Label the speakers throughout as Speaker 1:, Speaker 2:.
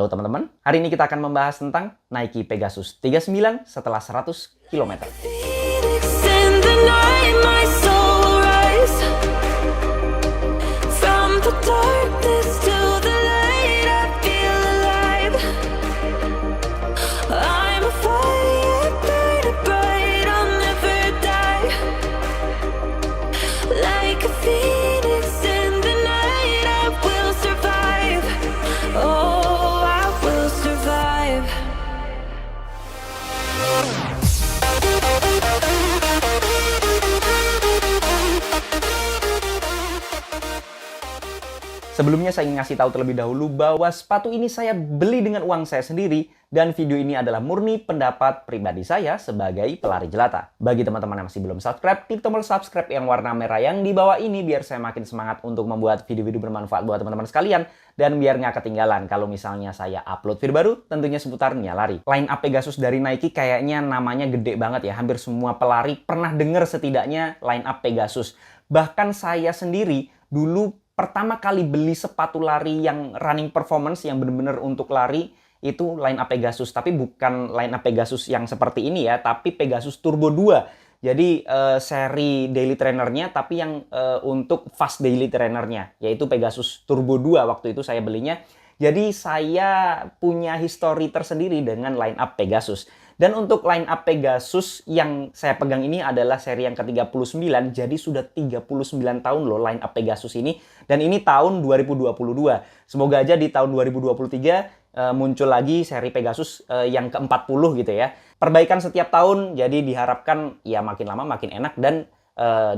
Speaker 1: Halo teman-teman, hari ini kita akan membahas tentang Nike Pegasus 39 setelah 100 km. Sebelumnya saya ingin ngasih tahu terlebih dahulu bahwa sepatu ini saya beli dengan uang saya sendiri dan video ini adalah murni pendapat pribadi saya sebagai pelari jelata. Bagi teman-teman yang masih belum subscribe, klik tombol subscribe yang warna merah yang di bawah ini biar saya makin semangat untuk membuat video-video bermanfaat buat teman-teman sekalian dan biar nggak ketinggalan kalau misalnya saya upload video baru tentunya seputar lari. Line up Pegasus dari Nike kayaknya namanya gede banget ya. Hampir semua pelari pernah dengar setidaknya line up Pegasus. Bahkan saya sendiri dulu pertama kali beli sepatu lari yang running performance yang benar-benar untuk lari itu line up Pegasus, tapi bukan line up Pegasus yang seperti ini ya, tapi Pegasus Turbo 2. Jadi seri daily trainernya tapi yang untuk fast daily trainernya yaitu Pegasus Turbo 2 waktu itu saya belinya. Jadi saya punya histori tersendiri dengan line up Pegasus. Dan untuk line up Pegasus yang saya pegang ini adalah seri yang ke-39, jadi sudah 39 tahun loh line up Pegasus ini. Dan ini tahun 2022. Semoga aja di tahun 2023 muncul lagi seri Pegasus yang ke-40 gitu ya. Perbaikan setiap tahun, jadi diharapkan ya makin lama makin enak dan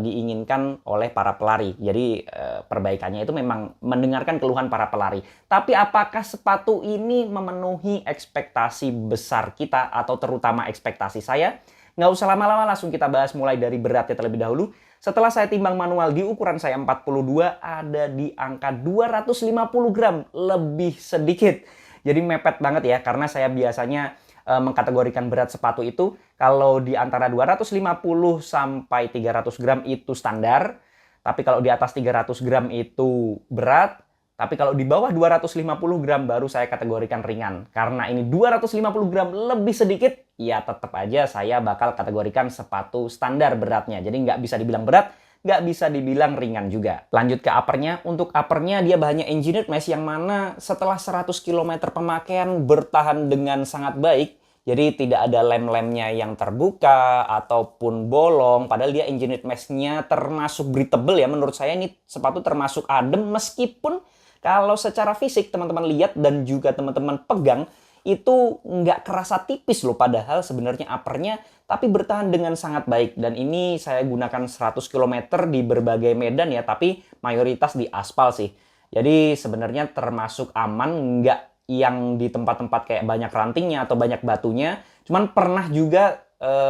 Speaker 1: diinginkan oleh para pelari. Jadi perbaikannya itu memang mendengarkan keluhan para pelari. Tapi apakah sepatu ini memenuhi ekspektasi besar kita atau terutama ekspektasi saya? Nggak usah lama-lama, langsung kita bahas mulai dari beratnya terlebih dahulu. Setelah saya timbang manual di ukuran saya 42, ada di angka 250 gram, lebih sedikit. Jadi mepet banget ya, karena saya biasanya mengkategorikan berat sepatu itu kalau di antara 250 sampai 300 gram itu standar, tapi kalau di atas 300 gram itu berat, tapi kalau di bawah 250 gram baru saya kategorikan ringan. Karena ini 250 gram lebih sedikit, ya tetap aja saya bakal kategorikan sepatu standar beratnya. Jadi nggak bisa dibilang berat, nggak bisa dibilang ringan juga. Lanjut ke uppernya. Untuk uppernya dia bahannya engineered mesh yang mana setelah 100 km pemakaian bertahan dengan sangat baik. Jadi tidak ada lem-lemnya yang terbuka ataupun bolong. Padahal dia engineered mesh-nya termasuk breathable ya. Menurut saya ini sepatu termasuk adem meskipun kalau secara fisik teman-teman lihat dan juga teman-teman pegang itu nggak kerasa tipis loh. Padahal sebenarnya uppernya tapi bertahan dengan sangat baik. Dan ini saya gunakan 100 km di berbagai medan ya. Tapi mayoritas di aspal sih. Jadi sebenarnya termasuk aman, nggak yang di tempat-tempat kayak banyak rantingnya atau banyak batunya. Cuman pernah juga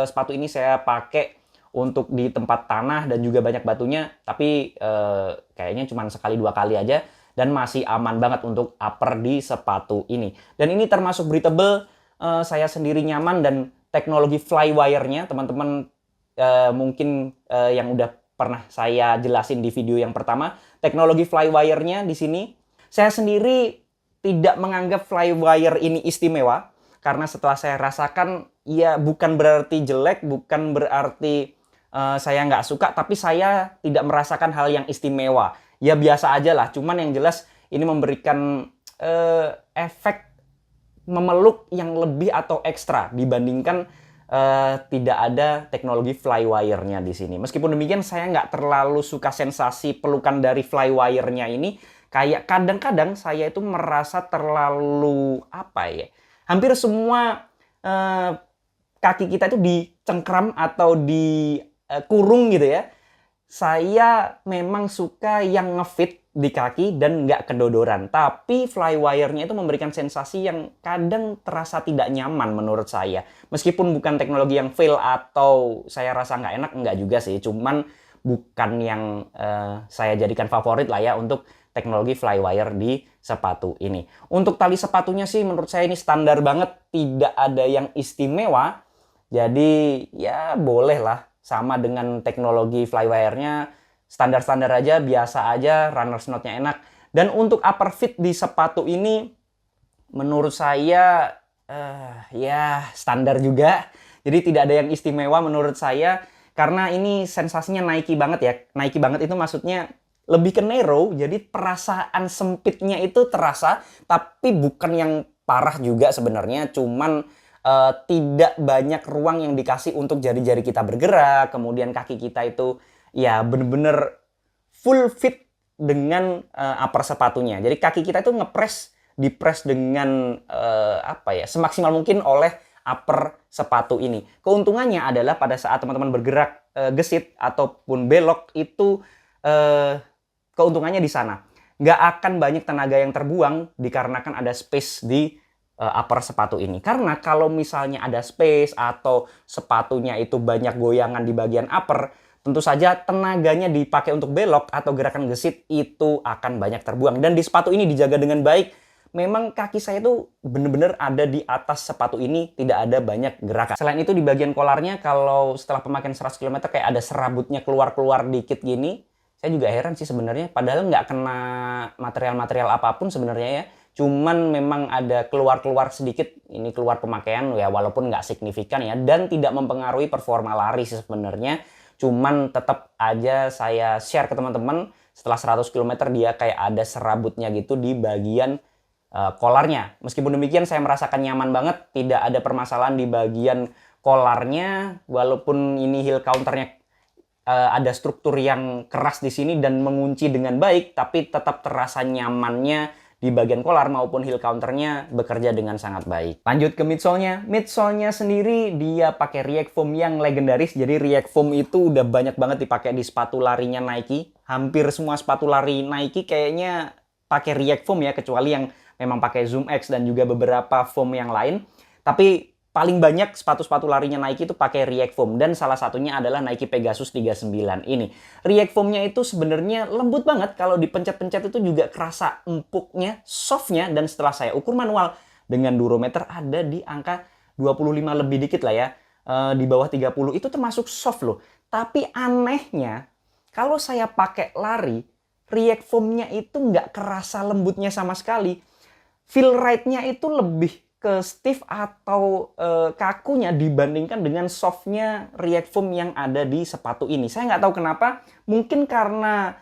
Speaker 1: sepatu ini saya pakai untuk di tempat tanah dan juga banyak batunya. Tapi kayaknya cuma sekali dua kali aja. Dan masih aman banget untuk upper di sepatu ini. Dan ini termasuk breathable, saya sendiri nyaman dan teknologi flywire-nya teman-teman mungkin yang udah pernah saya jelasin di video yang pertama. Teknologi flywire-nya di sini saya sendiri tidak menganggap flywire ini istimewa karena setelah saya rasakan ya bukan berarti jelek, bukan berarti saya nggak suka, tapi saya tidak merasakan hal yang istimewa. Ya biasa aja lah, cuman yang jelas ini memberikan efek memeluk yang lebih atau ekstra dibandingkan tidak ada teknologi flywire-nya di sini. Meskipun demikian saya nggak terlalu suka sensasi pelukan dari flywire-nya ini. Kayak kadang-kadang saya itu merasa terlalu apa ya? Hampir semua kaki kita itu dicengkram atau dikurung gitu ya. Saya memang suka yang ngefit di kaki dan nggak kedodoran. Tapi flywire-nya itu memberikan sensasi yang kadang terasa tidak nyaman menurut saya. Meskipun bukan teknologi yang fail atau saya rasa nggak enak, nggak juga sih. Cuman bukan yang saya jadikan favorit lah ya untuk teknologi flywire di sepatu ini. Untuk tali sepatunya sih menurut saya ini standar banget, tidak ada yang istimewa. Jadi ya boleh lah sama dengan teknologi flywire-nya, standar-standar aja, biasa aja, runners knot-nya enak. Dan untuk upper fit di sepatu ini menurut saya ya standar juga. Jadi tidak ada yang istimewa menurut saya karena ini sensasinya Nike banget ya. Nike banget itu maksudnya lebih ke narrow, jadi perasaan sempitnya itu terasa, tapi bukan yang parah juga sebenarnya, cuman tidak banyak ruang yang dikasih untuk jari-jari kita bergerak, kemudian kaki kita itu ya bener-bener full fit dengan upper sepatunya. Jadi kaki kita itu dipres dengan apa ya, semaksimal mungkin oleh upper sepatu ini. Keuntungannya adalah pada saat teman-teman bergerak gesit ataupun belok itu keuntungannya di sana. Nggak akan banyak tenaga yang terbuang dikarenakan ada space di upper sepatu ini. Karena kalau misalnya ada space atau sepatunya itu banyak goyangan di bagian upper, tentu saja tenaganya dipakai untuk belok atau gerakan gesit itu akan banyak terbuang. Dan di sepatu ini dijaga dengan baik. Memang kaki saya itu benar-benar ada di atas sepatu ini, tidak ada banyak gerakan. Selain itu di bagian kolarnya, kalau setelah pemakaian 100 km kayak ada serabutnya keluar-keluar dikit gini, saya juga heran sih sebenarnya. Padahal nggak kena material-material apapun sebenarnya ya. Cuman memang ada keluar-keluar sedikit, ini keluar pemakaian ya walaupun nggak signifikan ya. Dan tidak mempengaruhi performa lari sih sebenarnya. Cuman tetap aja saya share ke teman-teman, setelah 100 km dia kayak ada serabutnya gitu di bagian kolarnya. Meskipun demikian saya merasakan nyaman banget, tidak ada permasalahan di bagian kolarnya, walaupun ini heel counternya ada struktur yang keras di sini dan mengunci dengan baik, tapi tetap terasa nyamannya di bagian kolar maupun heel counternya bekerja dengan sangat baik. Lanjut ke midsole-nya. Midsole-nya sendiri dia pakai React Foam yang legendaris. Jadi React Foam itu udah banyak banget dipakai di sepatu larinya Nike. Hampir semua sepatu lari Nike kayaknya pakai React Foam ya, kecuali yang memang pakai Zoom X dan juga beberapa foam yang lain. Tapi paling banyak sepatu-sepatu larinya Nike itu pakai React Foam. Dan salah satunya adalah Nike Pegasus 39 ini. React Foam-nya itu sebenarnya lembut banget. Kalau dipencet-pencet itu juga kerasa empuknya, softnya. Dan setelah saya ukur manual dengan durometer ada di angka 25 lebih dikit lah ya. Di bawah 30 itu termasuk soft loh. Tapi anehnya, kalau saya pakai lari, React Foam-nya itu nggak kerasa lembutnya sama sekali. Feel ride-nya itu lebih ke stiff atau kakunya dibandingkan dengan softnya React Foam yang ada di sepatu ini. Saya nggak tahu kenapa, mungkin karena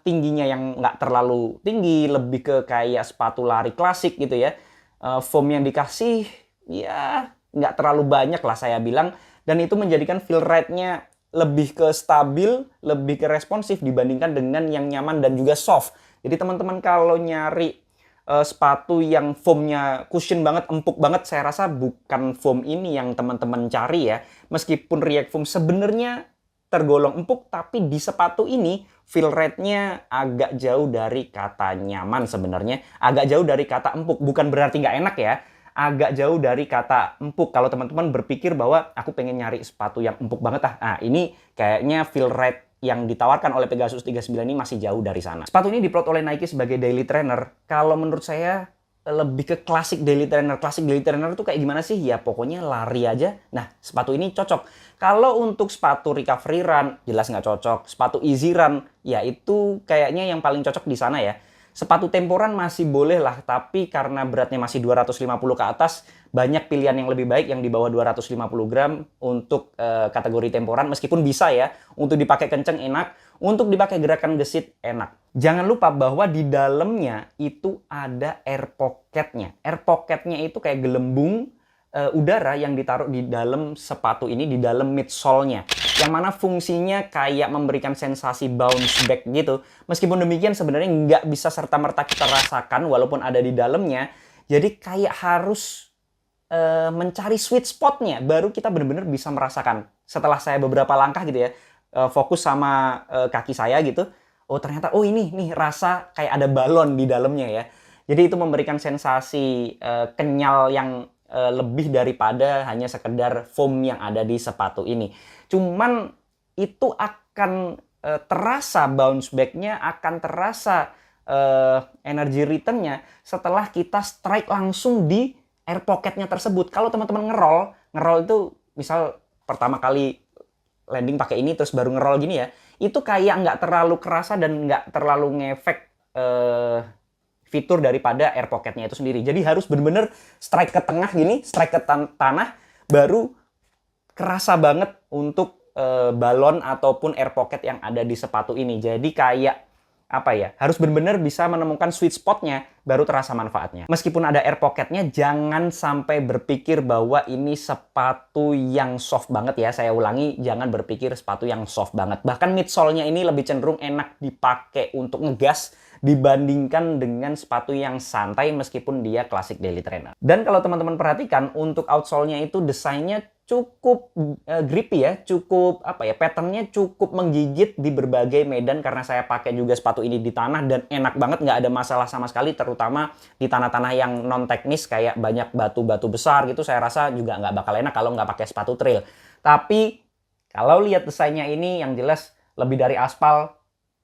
Speaker 1: tingginya yang nggak terlalu tinggi, lebih ke kayak sepatu lari klasik gitu ya. Foam yang dikasih ya nggak terlalu banyak lah saya bilang, dan itu menjadikan feel ride-nya lebih ke stabil, lebih ke responsif dibandingkan dengan yang nyaman dan juga soft. Jadi teman-teman kalau nyari sepatu yang foamnya cushion banget, empuk banget, saya rasa bukan foam ini yang teman-teman cari ya. Meskipun React Foam sebenarnya tergolong empuk, tapi di sepatu ini feel rate-nya agak jauh dari kata nyaman sebenarnya. Agak jauh dari kata empuk, bukan berarti nggak enak ya. Agak jauh dari kata empuk. Kalau teman-teman berpikir bahwa aku pengen nyari sepatu yang empuk banget nah ini kayaknya feel rate yang ditawarkan oleh Pegasus 39 ini masih jauh dari sana. Sepatu ini diplot oleh Nike sebagai daily trainer. Kalau menurut saya lebih ke klasik daily trainer. Klasik daily trainer itu kayak gimana sih? Ya pokoknya lari aja. Nah, sepatu ini cocok. Kalau untuk sepatu recovery run, jelas nggak cocok. Sepatu easy run, ya itu kayaknya yang paling cocok di sana ya. Sepatu temporan masih boleh lah, tapi karena beratnya masih 250 ke atas, banyak pilihan yang lebih baik yang di bawah 250 gram untuk kategori temporan. Meskipun bisa ya, untuk dipakai kenceng enak, untuk dipakai gerakan gesit enak. Jangan lupa bahwa di dalamnya itu ada air pocket-nya. Air pocket-nya itu kayak gelembung udara yang ditaruh di dalam sepatu ini, di dalam midsole-nya. Yang mana fungsinya kayak memberikan sensasi bounce back gitu. Meskipun demikian sebenarnya nggak bisa serta-merta kita rasakan walaupun ada di dalamnya. Jadi kayak harus mencari sweet spot-nya baru kita benar-benar bisa merasakan. Setelah saya beberapa langkah gitu ya, fokus sama kaki saya gitu. Oh ternyata, oh ini nih rasa kayak ada balon di dalamnya ya. Jadi itu memberikan sensasi kenyal yang lebih daripada hanya sekedar foam yang ada di sepatu ini. Cuman itu akan terasa bounce back-nya, akan terasa energy return-nya setelah kita strike langsung di air pocket-nya tersebut. Kalau teman-teman ngerol itu misal pertama kali landing pakai ini terus baru ngerol gini ya, itu kayak nggak terlalu kerasa dan nggak terlalu ngefek fitur daripada air pocketnya itu sendiri. Jadi harus bener-bener strike ke tengah gini, strike ke tanah, baru kerasa banget untuk balon ataupun air pocket yang ada di sepatu ini. Jadi kayak apa ya, harus benar-benar bisa menemukan sweet spotnya, baru terasa manfaatnya. Meskipun ada air pocketnya, jangan sampai berpikir bahwa ini sepatu yang soft banget ya. Saya ulangi, jangan berpikir sepatu yang soft banget. Bahkan midsole-nya ini lebih cenderung enak dipakai untuk ngegas dibandingkan dengan sepatu yang santai meskipun dia klasik daily trainer. Dan kalau teman-teman perhatikan, untuk outsole-nya itu desainnya cukup grippy ya, cukup apa ya, patternnya cukup menggigit di berbagai medan karena saya pakai juga sepatu ini di tanah dan enak banget, nggak ada masalah sama sekali, terutama di tanah-tanah yang non teknis kayak banyak batu-batu besar gitu. Saya rasa juga nggak bakal enak kalau nggak pakai sepatu trail. Tapi kalau lihat desainnya ini, yang jelas lebih dari aspal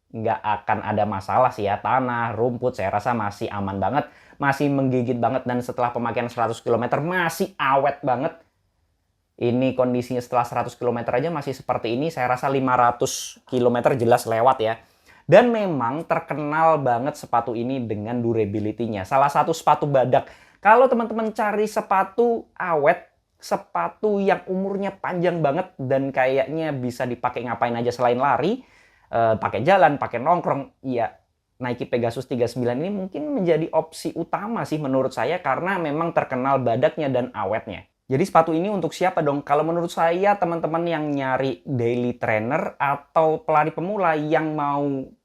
Speaker 1: nggak akan ada masalah sih ya. Tanah, rumput saya rasa masih aman banget, masih menggigit banget, dan setelah pemakaian 100 km masih awet banget. Ini kondisinya setelah 100 km aja masih seperti ini. Saya rasa 500 km jelas lewat ya. Dan memang terkenal banget sepatu ini dengan durability-nya. Salah satu sepatu badak. Kalau teman-teman cari sepatu awet, sepatu yang umurnya panjang banget dan kayaknya bisa dipakai ngapain aja selain lari, pakai jalan, pakai nongkrong, ya Nike Pegasus 39 ini mungkin menjadi opsi utama sih menurut saya, karena memang terkenal badaknya dan awetnya. Jadi sepatu ini untuk siapa dong? Kalau menurut saya, teman-teman yang nyari daily trainer atau pelari pemula yang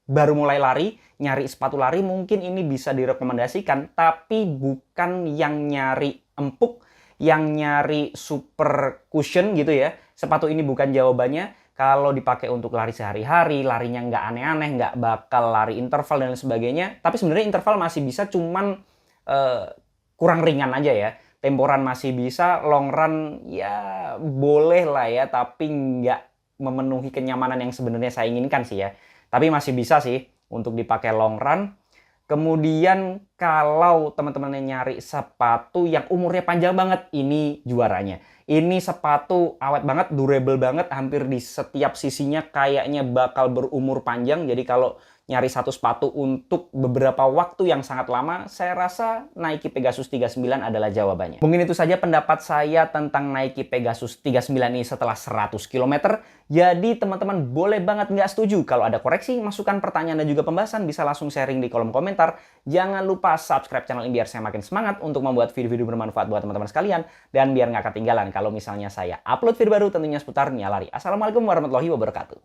Speaker 1: baru mulai lari, nyari sepatu lari, mungkin ini bisa direkomendasikan. Tapi bukan yang nyari empuk, yang nyari super cushion gitu ya. Sepatu ini bukan jawabannya. Kalau dipakai untuk lari sehari-hari, larinya nggak aneh-aneh, nggak bakal lari interval dan sebagainya. Tapi sebenarnya interval masih bisa, cuman kurang ringan aja ya. Temporan masih bisa, long run ya boleh lah ya, tapi nggak memenuhi kenyamanan yang sebenarnya saya inginkan sih ya. Tapi masih bisa sih untuk dipakai long run. Kemudian kalau teman-teman nyari sepatu yang umurnya panjang banget, ini juaranya. Ini sepatu awet banget, durable banget, hampir di setiap sisinya kayaknya bakal berumur panjang. Jadi kalau nyari satu sepatu untuk beberapa waktu yang sangat lama, saya rasa Nike Pegasus 39 adalah jawabannya. Mungkin itu saja pendapat saya tentang Nike Pegasus 39 ini setelah 100 km. Jadi teman-teman boleh banget nggak setuju. Kalau ada koreksi, masukan, pertanyaan, dan juga pembahasan, bisa langsung sharing di kolom komentar. Jangan lupa subscribe channel ini biar saya makin semangat untuk membuat video-video bermanfaat buat teman-teman sekalian. Dan biar nggak ketinggalan kalau misalnya saya upload video baru tentunya seputar Nia Lari. Assalamualaikum warahmatullahi wabarakatuh.